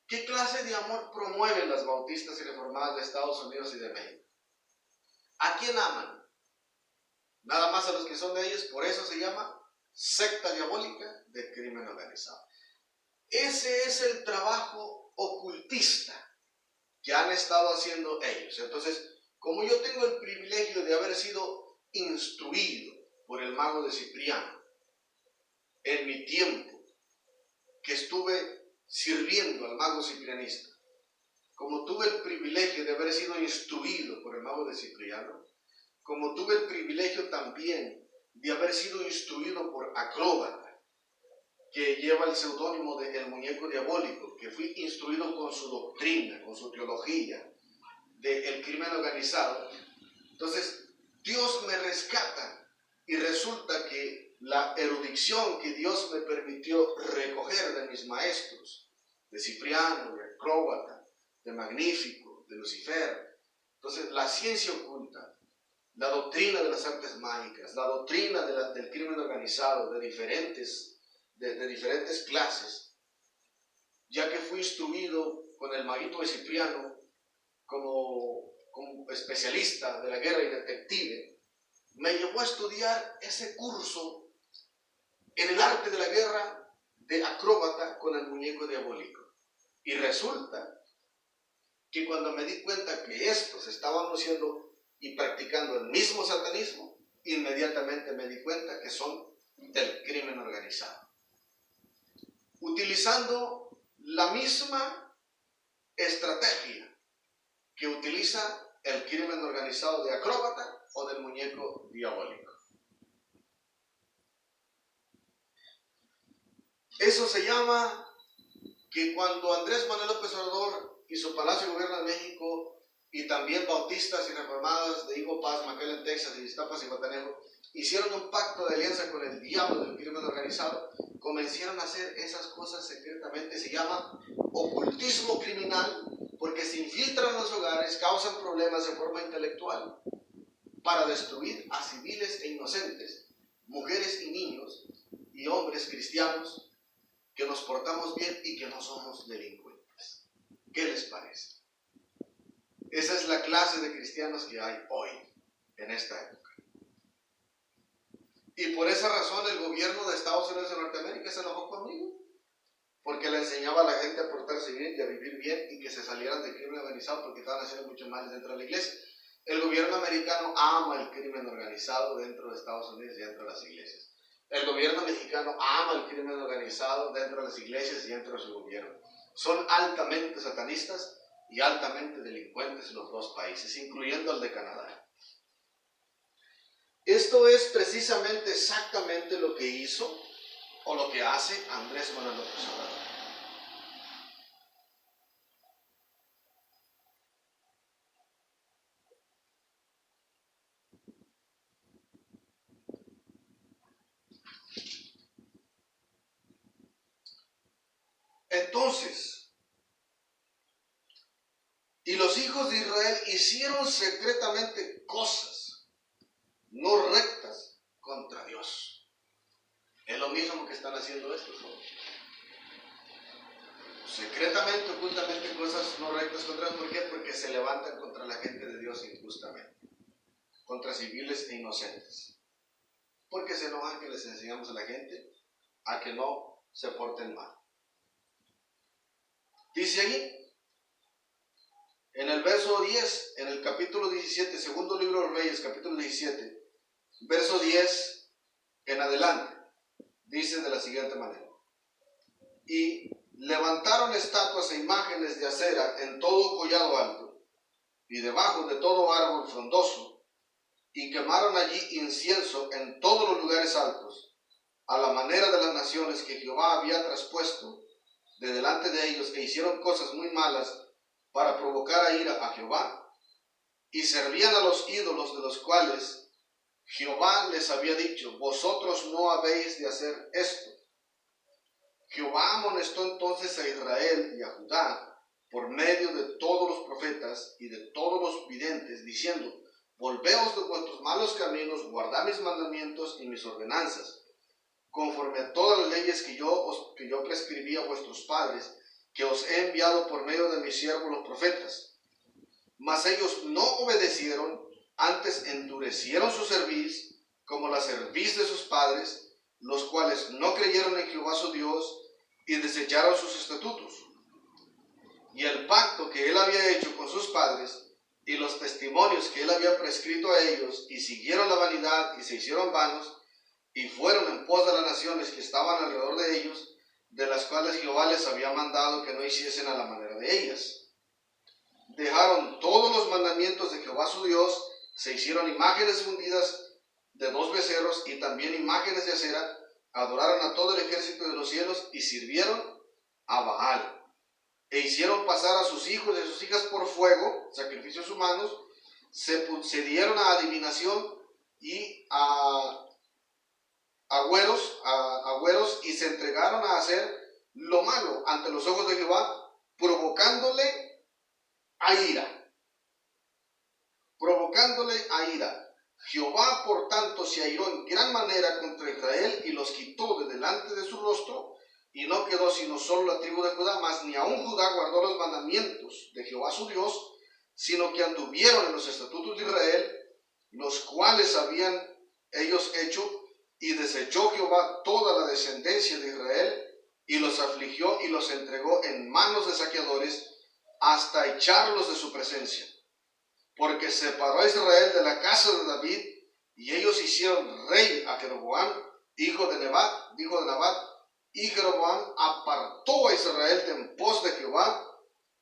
¿qué clase de amor promueven las bautistas y reformadas de Estados Unidos y de México? ¿A quién aman? Nada más a los que son de ellos. Por eso se llama secta diabólica de crimen organizado. Ese es el trabajo ocultista que han estado haciendo ellos. Entonces, como yo tengo el privilegio de haber sido instruido por el mago de Cipriano, en mi tiempo que estuve sirviendo al mago ciprianista, como tuve el privilegio de haber sido instruido por el mago de Cipriano, como tuve el privilegio también de haber sido instruido por Acróbata, que lleva el seudónimo de El Muñeco Diabólico, que fui instruido con su doctrina, con su teología del crimen organizado. Entonces, Dios me rescata y resulta que la erudición que Dios me permitió recoger de mis maestros, de Cipriano, de Acróbata, de Magnífico, de Lucifer, entonces la ciencia oculta, la doctrina de las artes mágicas, la doctrina del crimen organizado de diferentes clases, ya que fui instruido con el maguito de Cipriano como especialista de la guerra y detective, me llevó a estudiar ese curso en el arte de la guerra de Acróbata con el muñeco diabólico. Y resulta que cuando me di cuenta que estos estaban haciendo y practicando el mismo satanismo, inmediatamente me di cuenta que son del crimen organizado, utilizando la misma estrategia que utiliza el crimen organizado de Acróbata o del muñeco diabólico. Eso se llama que cuando Andrés Manuel López Obrador y su Palacio de Gobierno de México y también bautistas y reformadas de Eagle Pass, McAllen, Texas y Iztapas y Guatanejo hicieron un pacto de alianza con el diablo del crimen organizado, comenzaron a hacer esas cosas secretamente. Se llama ocultismo criminal, porque se infiltran en los hogares, causan problemas de forma intelectual para destruir a civiles e inocentes, mujeres y niños y hombres cristianos que nos portamos bien y que no somos delincuentes. ¿Qué les parece? Esa es la clase de cristianos que hay hoy, en esta época. Y por esa razón el gobierno de Estados Unidos de Norteamérica se enojó conmigo, porque le enseñaba a la gente a portarse bien y a vivir bien y que se salieran del crimen organizado, porque estaban haciendo mucho mal dentro de la iglesia. El gobierno americano ama el crimen organizado dentro de Estados Unidos y dentro de las iglesias. El gobierno mexicano ama el crimen organizado dentro de las iglesias y dentro de su gobierno. Son altamente satanistas y altamente delincuentes los dos países, incluyendo el de Canadá. Esto es precisamente exactamente lo que hizo o lo que hace Andrés Manuel López Obrador. Entonces, y los hijos de Israel hicieron secretamente cosas no rectas contra Dios. Es lo mismo que están haciendo estos jóvenes. Secretamente, ocultamente, cosas no rectas contra Dios. ¿Por qué? Porque se levantan contra la gente de Dios injustamente, contra civiles e inocentes. Porque se enojan que les enseñamos a la gente a que no se porten mal. Dice ahí, en el verso 10, en el capítulo 17, segundo libro de los Reyes, capítulo 17, verso 10 en adelante, dice de la siguiente manera: y levantaron estatuas e imágenes de acera en todo collado alto y debajo de todo árbol frondoso, y quemaron allí incienso en todos los lugares altos, a la manera de las naciones que Jehová había traspuesto de delante de ellos, e hicieron cosas muy malas para provocar a ira a Jehová, y servían a los ídolos de los cuales Jehová les había dicho: vosotros no habéis de hacer esto. Jehová amonestó entonces a Israel y a Judá por medio de todos los profetas y de todos los videntes, diciendo: volveos de vuestros malos caminos, guardad mis mandamientos y mis ordenanzas, conforme a todas las leyes que yo prescribí a vuestros padres, que os he enviado por medio de mis siervos los profetas. Mas ellos no obedecieron, antes endurecieron su cerviz, como la cerviz de sus padres, los cuales no creyeron en Jehová su Dios, y desecharon sus estatutos. Y el pacto que él había hecho con sus padres, y los testimonios que él había prescrito a ellos, y siguieron la vanidad, y se hicieron vanos, y fueron en pos de las naciones que estaban alrededor de ellos, de las cuales Jehová les había mandado que no hiciesen a la manera de ellas. Dejaron todos los mandamientos de Jehová su Dios, se hicieron imágenes fundidas de 2 becerros y también imágenes de acera, adoraron a todo el ejército de los cielos y sirvieron a Baal. E hicieron pasar a sus hijos y a sus hijas por fuego, sacrificios humanos, se dieron a adivinación y a agüeros y se entregaron a hacer lo malo ante los ojos de Jehová, provocándole a ira. Provocándole a ira. Jehová, por tanto, se airó en gran manera contra Israel y los quitó de delante de su rostro, y no quedó sino solo la tribu de Judá, mas ni aun Judá guardó los mandamientos de Jehová su Dios, sino que anduvieron en los estatutos de Israel, los cuales habían ellos hecho, y desechó Jehová toda la descendencia de Israel, y los afligió y los entregó en manos de saqueadores, hasta echarlos de su presencia. Porque separó a Israel de la casa de David, y ellos hicieron rey a Jeroboam, hijo de Nabat, y Jeroboam apartó a Israel de en pos de Jehová,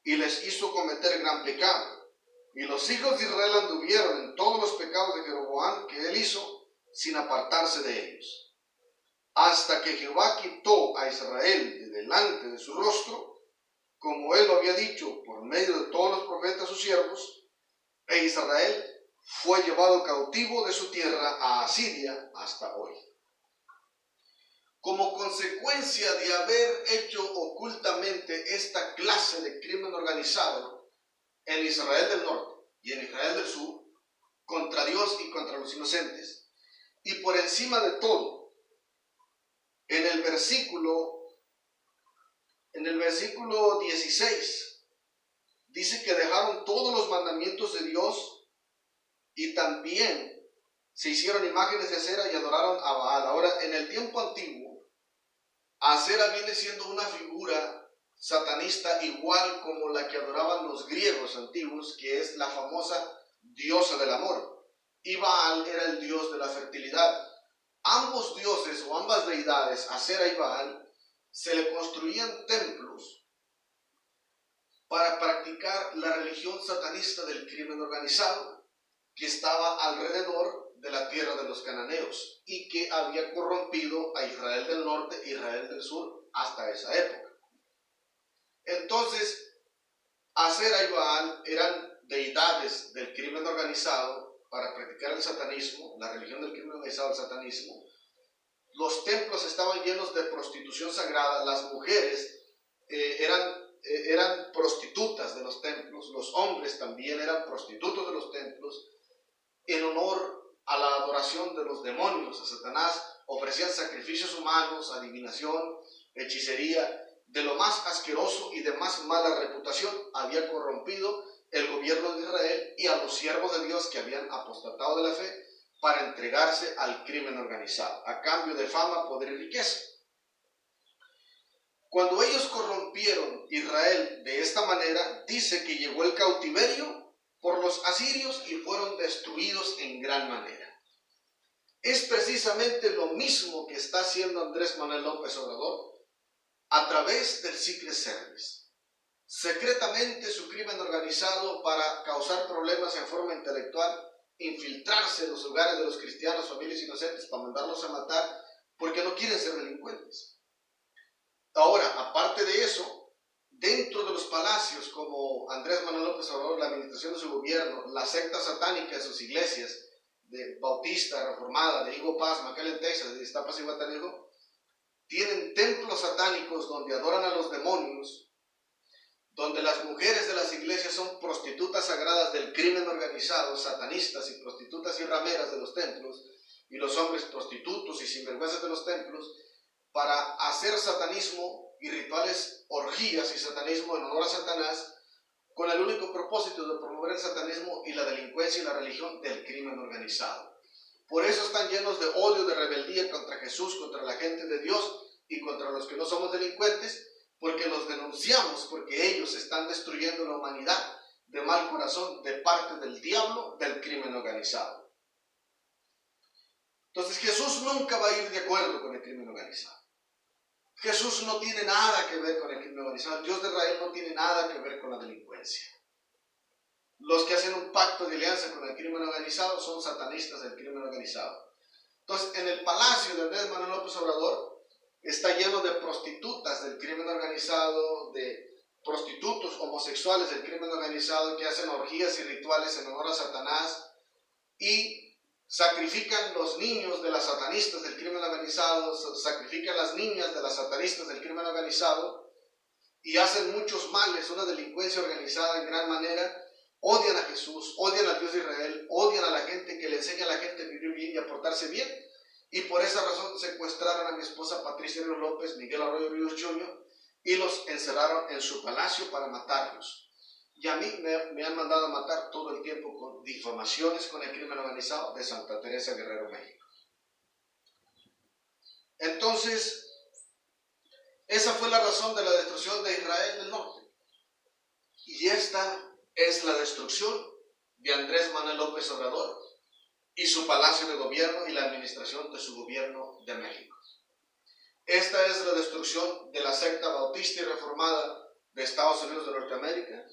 y les hizo cometer gran pecado. Y los hijos de Israel anduvieron en todos los pecados de Jeroboam que él hizo, sin apartarse de ellos. Hasta que Jehová quitó a Israel de delante de su rostro, como él lo había dicho por medio de todos los profetas sus siervos, e Israel fue llevado cautivo de su tierra a Asiria hasta hoy. Como consecuencia de haber hecho ocultamente esta clase de crimen organizado en Israel del norte y en Israel del sur, contra Dios y contra los inocentes, y por encima de todo, en el versículo 16, dice que dejaron todos los mandamientos de Dios y también se hicieron imágenes de acera y adoraron a Baal. Ahora, en el tiempo antiguo, Acera viene siendo una figura satanista igual como la que adoraban los griegos antiguos, que es la famosa diosa del amor. Y Baal era el dios de la fertilidad. Ambos dioses o ambas deidades, Acera y Baal, se le construían templos para practicar la religión satanista del crimen organizado que estaba alrededor de la tierra de los cananeos y que había corrompido a Israel del norte e Israel del sur hasta esa época. Entonces, Acera y Baal eran deidades del crimen organizado para practicar el satanismo, la religión del crimen organizado, el satanismo. Los templos estaban llenos de prostitución sagrada, las mujeres eran prostitutas de los templos, los hombres también eran prostitutos de los templos, en honor a la adoración de los demonios, a Satanás, ofrecían sacrificios humanos, adivinación, hechicería, de lo más asqueroso y de más mala reputación. Había corrompido el gobierno de Israel y a los siervos de Dios que habían apostatado de la fe para entregarse al crimen organizado, a cambio de fama, poder y riqueza. Cuando ellos corrompieron Israel de esta manera, dice que llegó el cautiverio por los asirios y fueron destruidos en gran manera. Es precisamente lo mismo que está haciendo Andrés Manuel López Obrador a través del Secret Service. Secretamente su crimen organizado para causar problemas en forma intelectual, infiltrarse en los hogares de los cristianos, familias inocentes, para mandarlos a matar, porque no quieren ser delincuentes. Ahora, aparte de eso, dentro de los palacios como Andrés Manuel López Obrador, la administración de su gobierno, la secta satánica de sus iglesias, de Bautista, Reformada, de Higo Paz, McAllen, Texas, de Iztapas y Guatanejo, tienen templos satánicos donde adoran a los demonios, donde las mujeres de las iglesias son prostitutas sagradas del crimen organizado, satanistas y prostitutas y rameras de los templos, y los hombres prostitutos y sinvergüenzas de los templos, para hacer satanismo y rituales, orgías y satanismo en honor a Satanás, con el único propósito de promover el satanismo y la delincuencia y la religión del crimen organizado. Por eso están llenos de odio, de rebeldía contra Jesús, contra la gente de Dios y contra los que no somos delincuentes, porque los denunciamos, porque ellos están destruyendo la humanidad de mal corazón de parte del diablo, del crimen organizado. Entonces Jesús nunca va a ir de acuerdo con el crimen organizado. Jesús no tiene nada que ver con el crimen organizado. El Dios de Israel no tiene nada que ver con la delincuencia. Los que hacen un pacto de alianza con el crimen organizado son satanistas del crimen organizado. Entonces, en el palacio de Andrés Manuel López Obrador está lleno de prostitutas del crimen organizado, de prostitutos homosexuales del crimen organizado que hacen orgías y rituales en honor a Satanás y sacrifican los niños de las satanistas del crimen organizado, sacrifican las niñas de las satanistas del crimen organizado y hacen muchos males, una delincuencia organizada en gran manera. Odian a Jesús, odian al Dios de Israel, odian a la gente que le enseña a la gente a vivir bien y a portarse bien. Y por esa razón secuestraron a mi esposa Patricia Ríos López, Miguel Arroyo Ríos Jr. y los encerraron en su palacio para matarlos. Y a mí me han mandado a matar todo el tiempo con difamaciones con el crimen organizado de Santa Teresa Guerrero, México. Entonces, esa fue la razón de la destrucción de Israel del Norte. Y esta es la destrucción de Andrés Manuel López Obrador y su palacio de gobierno y la administración de su gobierno de México. Esta es la destrucción de la secta bautista y reformada de Estados Unidos de Norteamérica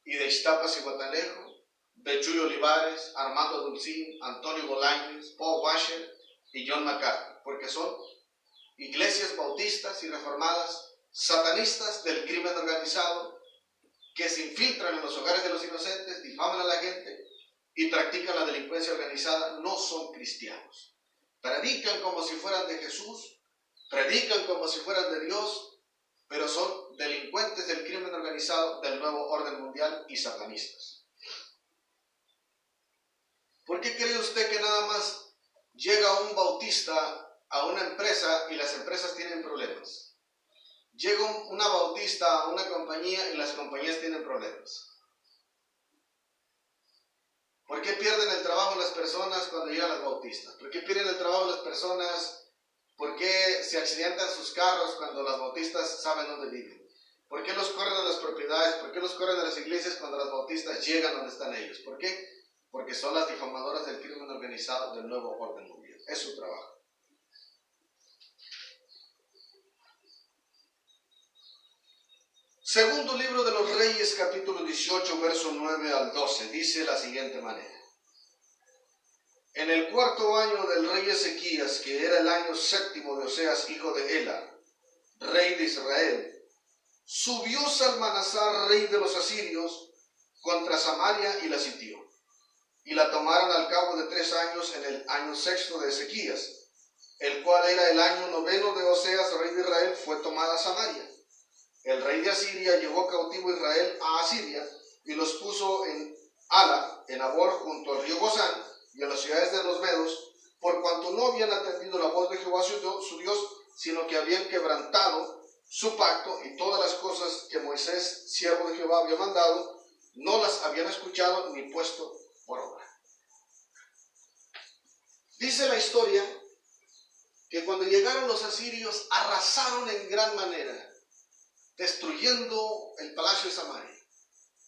y de Iztapas y Guatanejo, de Julio Olivares, Armando Dulcín, Antonio Bolaños, Paul Washer y John MacArthur, porque son iglesias bautistas y reformadas satanistas del crimen organizado que se infiltran en los hogares de los inocentes, difaman a la gente y practican la delincuencia organizada. No son cristianos. Predican como si fueran de Jesús, predican como si fueran de Dios, pero son delincuentes del crimen organizado, del nuevo orden mundial y satanistas. ¿Por qué cree usted que nada más llega un bautista a una empresa y las empresas tienen problemas? Llega una bautista a una compañía y las compañías tienen problemas. ¿Por qué pierden el trabajo las personas cuando llegan las bautistas? ¿Por qué pierden el trabajo las personas? ¿Por qué se accidentan sus carros cuando las bautistas saben dónde viven? ¿Por qué los corren a las propiedades? ¿Por qué los corren a las iglesias cuando las bautistas llegan donde están ellos? ¿Por qué? Porque son las difamadoras del crimen organizado del nuevo orden mundial. Es su trabajo. Segundo libro de los Reyes, capítulo 18, verso 9 al 12, dice de la siguiente manera. En el cuarto año del rey Ezequías, que era el año séptimo de Oseas, hijo de Ela, rey de Israel, subió Salmanasar, rey de los asirios, contra Samaria y la sitió. Y la tomaron al cabo de 3 años en el año sexto de Ezequías, el cual era el año noveno de Oseas, rey de Israel, fue tomada Samaria. El rey de Asiria llevó cautivo a Israel a Asiria y los puso en Ala, en Abor, junto al río Gozán y en las ciudades de los medos, por cuanto no habían atendido la voz de Jehová su Dios, sino que habían quebrantado su pacto y todas las cosas que Moisés, siervo de Jehová, había mandado, no las habían escuchado ni puesto por obra. Dice la historia que cuando llegaron los asirios arrasaron en gran manera, destruyendo el palacio de Samaria,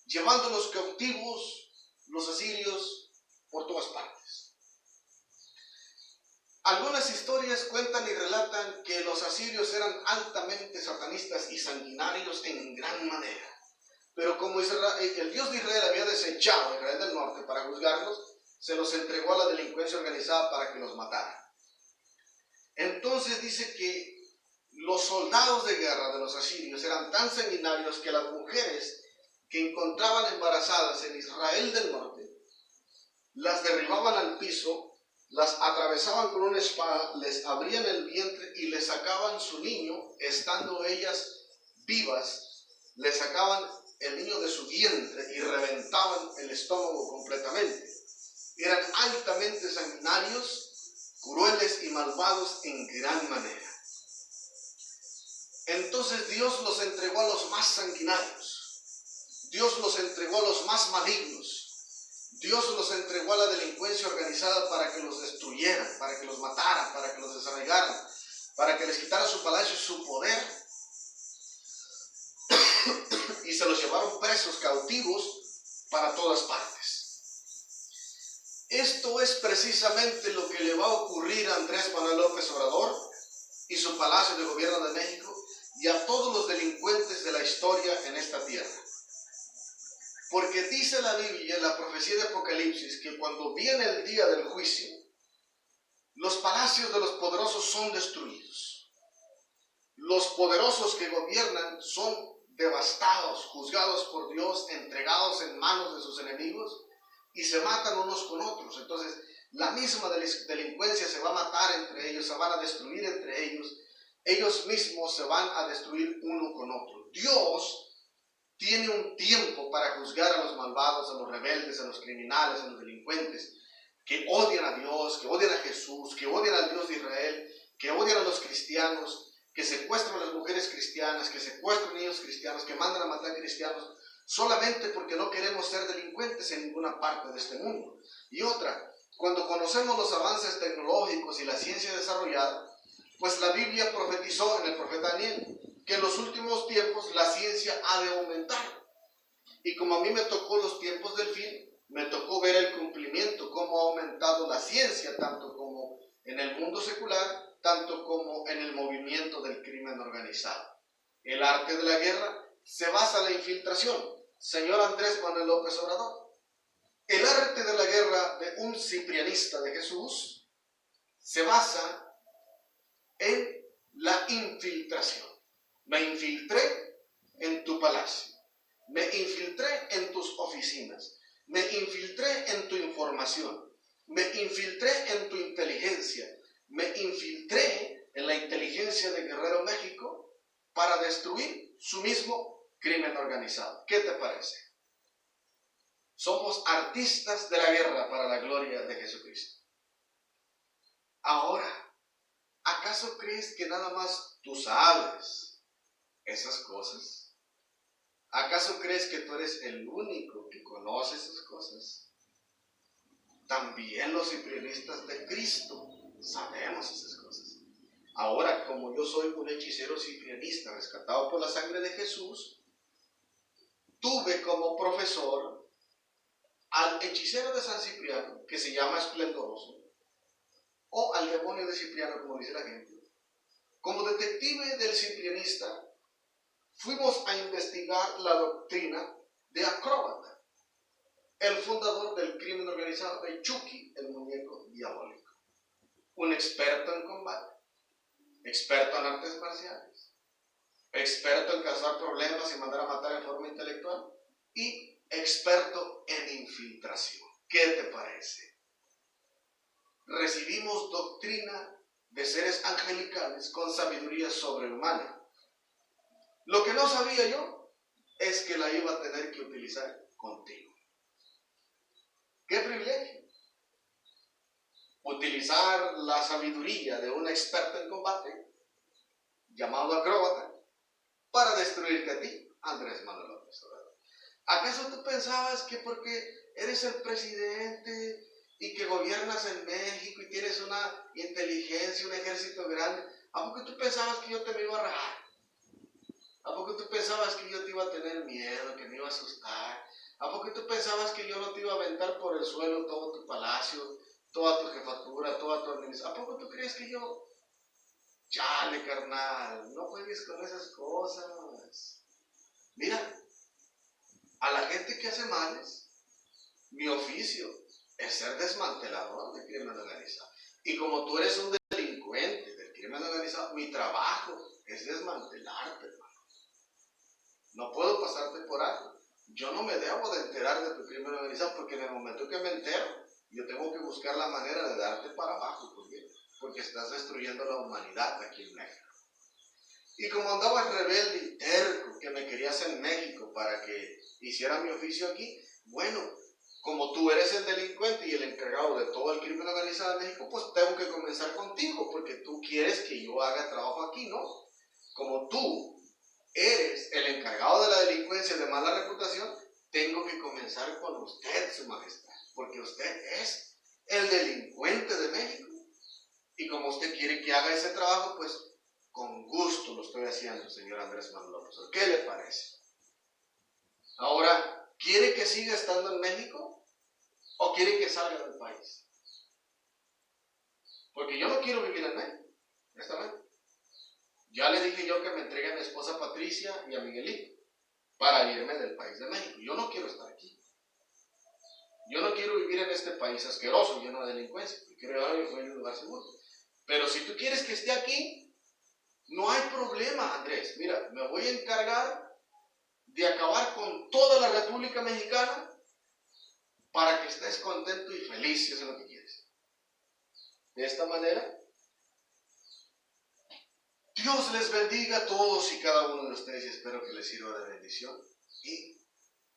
llevando los cautivos, los asirios, por todas partes. Algunas historias cuentan y relatan que los asirios eran altamente satanistas y sanguinarios en gran manera. Pero como el Dios de Israel había desechado a Israel del norte para juzgarlos, se los entregó a la delincuencia organizada para que los matara. Entonces dice que los soldados de guerra de los asirios eran tan sanguinarios que las mujeres que encontraban embarazadas en Israel del norte, las derribaban al piso, las atravesaban con una espada, les abrían el vientre y les sacaban su niño, estando ellas vivas, les sacaban el niño de su vientre y reventaban el estómago completamente. Eran altamente sanguinarios, crueles y malvados en gran manera. Entonces Dios los entregó a los más sanguinarios, Dios los entregó a los más malignos, Dios los entregó a la delincuencia organizada para que los destruyeran, para que los mataran, para que los desarraigaran, para que les quitaran su palacio y su poder, y se los llevaron presos, cautivos, para todas partes. Esto es precisamente lo que le va a ocurrir a Andrés Manuel López Obrador y su palacio de gobierno de México, y a todos los delincuentes de la historia en esta tierra. Porque dice la Biblia, en la profecía de Apocalipsis, que cuando viene el día del juicio, Los palacios de los poderosos son destruidos. Los poderosos que gobiernan son devastados, juzgados por Dios, entregados en manos de sus enemigos y se matan unos con otros. Entonces, la misma delincuencia se va a matar entre ellos, se van a destruir entre ellos. Ellos mismos se van a destruir uno con otro. Dios tiene un tiempo para juzgar a los malvados, a los rebeldes, a los criminales, a los delincuentes, que odian a Dios, que odian a Jesús, que odian al Dios de Israel, que odian a los cristianos, que secuestran a las mujeres cristianas, que secuestran niños cristianos, que mandan a matar cristianos, solamente porque no queremos ser delincuentes en ninguna parte de este mundo. Y otra, cuando conocemos los avances tecnológicos y la ciencia desarrollada, pues la Biblia profetizó en el profeta Daniel que en los últimos tiempos la ciencia ha de aumentar. Y como a mí me tocó los tiempos del fin, me tocó ver el cumplimiento, cómo ha aumentado la ciencia, tanto como en el mundo secular, tanto como en el movimiento del crimen organizado. El arte de la guerra se basa en la infiltración. Señor Andrés Manuel López Obrador, el arte de la guerra de un ciprianista de Jesús se basa en la infiltración. Me infiltré en tu palacio, me infiltré en tus oficinas, me infiltré en tu información, me infiltré en tu inteligencia, me infiltré en la inteligencia de Guerrero México para destruir su mismo crimen organizado. ¿Qué te parece? Somos artistas de la guerra para la gloria de Jesucristo. Ahora, ¿acaso crees que nada más tú sabes esas cosas? ¿Acaso crees que tú eres el único que conoce esas cosas? También los ciprianistas de Cristo sabemos esas cosas. Ahora, como yo soy un hechicero ciprianista rescatado por la sangre de Jesús, tuve como profesor al hechicero de San Cipriano, que se llama Esplendoroso, o al demonio de Cipriano, como dice la gente. Como detective del ciprianista, fuimos a investigar la doctrina de Acróbata, el fundador del crimen organizado, de Chucky, el muñeco diabólico. Un experto en combate, experto en artes marciales, experto en causar problemas y mandar a matar en forma intelectual, y experto en infiltración. ¿Qué te parece? Recibimos doctrina de seres angelicales con sabiduría sobrehumana. Lo que no sabía yo es que la iba a tener que utilizar contigo. ¡Qué privilegio! Utilizar la sabiduría de un experto en combate, llamado Acróbata, para destruirte a ti, Andrés Manuel López Obrador. ¿Acaso tú pensabas que porque eres el presidente y que gobiernas en México y tienes una inteligencia, un ejército grande, ¿a poco tú pensabas que yo te me iba a rajar? ¿A poco tú pensabas que yo te iba a tener miedo, que me iba a asustar? ¿A poco tú pensabas que yo no te iba a aventar por el suelo todo tu palacio, toda tu jefatura, toda tu administración? ¿A poco tú crees que yo? Chale, carnal, no juegues con esas cosas. Mira, a la gente que hace males, mi oficio es ser desmantelador del crimen organizado. Y como tú eres un delincuente del crimen organizado, mi trabajo es desmantelarte, hermano. No puedo pasarte por alto. Yo no me debo de enterar de tu crimen organizado, porque en el momento que me entero, yo tengo que buscar la manera de darte para abajo. ¿Por qué? Porque estás destruyendo la humanidad aquí en México. Y como andabas rebelde y terco, que me querías en México para que hiciera mi oficio aquí, bueno, como tú eres el delincuente y el encargado de todo el crimen organizado de México, pues tengo que comenzar contigo, porque tú quieres que yo haga trabajo aquí, ¿no? Como tú eres el encargado de la delincuencia de mala reputación, tengo que comenzar con usted, Su Majestad, porque usted es el delincuente de México. Y como usted quiere que haga ese trabajo, pues con gusto lo estoy haciendo, señor Andrés Manuel López. ¿Qué le parece? Ahora, ¿quiere que siga estando en México o quiere que salga del país? Porque yo no quiero vivir en México, honestamente. Ya le dije yo que me entregue a mi esposa Patricia y a Miguelito para irme del país de México. Yo no quiero estar aquí. Yo no quiero vivir en este país asqueroso, lleno de delincuencia. Yo quiero vivir en un lugar seguro. Pero si tú quieres que esté aquí, no hay problema, Andrés. Mira, me voy a encargar de acabar con toda la República Mexicana para que estés contento y feliz, si eso es lo que quieres. De esta manera, Dios les bendiga a todos y cada uno de ustedes y espero que les sirva de bendición. Y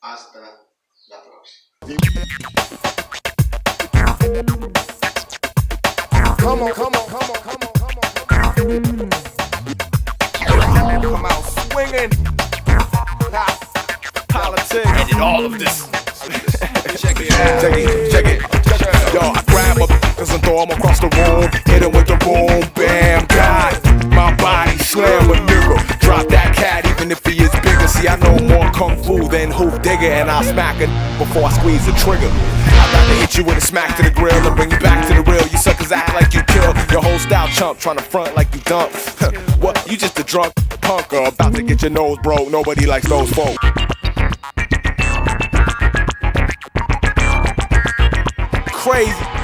hasta la próxima. Come on, come on, come on, come on, come on. Come out swinging. Politics. And all of this. Check it out. Check it. Yo, I grab a cause and throw 'em across the room. Hit 'em with the boom, bam, God. My body slam a nigga. Drop that cat even if he is bigger. See, I know more kung fu than Hoof Digger, and I'll smack it before I squeeze the trigger. I'd rather hit you with a smack to the grill and bring you back to the real. You suckers act like you kill your whole style chump, trying to front like you dump. What? You just a drunk punker about to get your nose broke. Nobody likes those folks. Crazy.